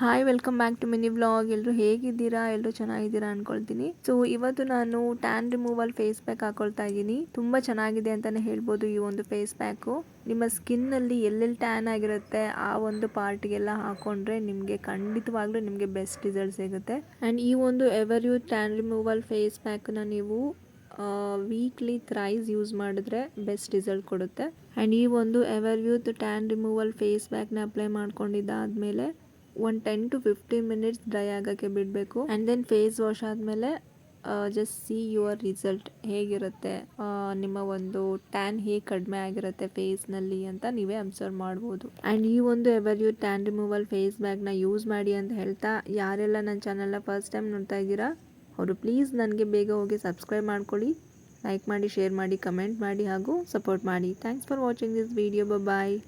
Hi welcome back to mini vlog. ಎಲ್ಲರೂ ಹೇಗಿದ್ದೀರಾ? ಎಲ್ಲರೂ ಚೆನ್ನಾಗಿದ್ದೀರಾ ಅನ್ಕೊಳ್ತೀನಿ. ಸೊ ಇವತ್ತು ನಾನು ಟ್ಯಾನ್ ರಿಮೂವಲ್ ಫೇಸ್ ಪ್ಯಾಕ್ ಹಾಕೊಳ್ತಾ ಇದ್ದೀನಿ. ತುಂಬ ಚೆನ್ನಾಗಿದೆ ಅಂತಲೇ ಹೇಳ್ಬೋದು ಈ ಒಂದು ಫೇಸ್ ಪ್ಯಾಕು. ನಿಮ್ಮ ಸ್ಕಿನ್ನಲ್ಲಿ ಎಲ್ಲೆಲ್ಲಿ ಟ್ಯಾನ್ ಆಗಿರುತ್ತೆ ಆ ಒಂದು ಪಾರ್ಟ್ಗೆಲ್ಲ ಹಾಕೊಂಡ್ರೆ ನಿಮಗೆ ಖಂಡಿತವಾಗ್ಲೂ ನಿಮಗೆ ಬೆಸ್ಟ್ ರಿಸಲ್ಟ್ ಸಿಗುತ್ತೆ. ಆ್ಯಂಡ್ ಈ ಒಂದು Ever Youth tan removal face ಪ್ಯಾಕ್ನ ನೀವು ವೀಕ್ಲಿ ಥ್ರೈಸ್ ಯೂಸ್ ಮಾಡಿದ್ರೆ ಬೆಸ್ಟ್ ರಿಸಲ್ಟ್ ಕೊಡುತ್ತೆ. ಆ್ಯಂಡ್ ಈ ಒಂದು Ever Youth tan removal face ಪ್ಯಾಕ್ನ ಅಪ್ಲೈ ಮಾಡ್ಕೊಂಡಿದ್ದಾದಮೇಲೆ ಒಂದು 10 to 15 ಮಿನಿಟ್ಸ್ ಡ್ರೈ ಆಗೋಕ್ಕೆ ಬಿಡಬೇಕು. ಆ್ಯಂಡ್ ದೆನ್ ಫೇಸ್ ವಾಶ್ ಆದಮೇಲೆ ಜಸ್ಟ್ ಸಿ ಯುವರ್ ರಿಸಲ್ಟ್ ಹೇಗಿರುತ್ತೆ, ನಿಮ್ಮ ಒಂದು ಟ್ಯಾನ್ ಹೇಗೆ ಕಡಿಮೆ ಆಗಿರುತ್ತೆ ಫೇಸ್ನಲ್ಲಿ ಅಂತ ನೀವೇ ಅಬ್ಸರ್ವ್ ಮಾಡ್ಬೋದು. ಆ್ಯಂಡ್ ಈ ಒಂದು Ever Youth tan removal face ಬ್ಯಾಗ್ನ ಯೂಸ್ ಮಾಡಿ ಅಂತ ಹೇಳ್ತಾ, ಯಾರೆಲ್ಲ ನನ್ನ ಚಾನಲ್ನ ಫಸ್ಟ್ ಟೈಮ್ ನೋಡ್ತಾ ಇದ್ದೀರಾ ಅವರು ಪ್ಲೀಸ್ ನನಗೆ ಬೇಗ ಹೋಗಿ ಸಬ್ಸ್ಕ್ರೈಬ್ ಮಾಡ್ಕೊಳ್ಳಿ, ಲೈಕ್ ಮಾಡಿ, ಶೇರ್ ಮಾಡಿ, ಕಮೆಂಟ್ ಮಾಡಿ ಹಾಗೂ ಸಪೋರ್ಟ್ ಮಾಡಿ. Thanks for watching this video. Bye.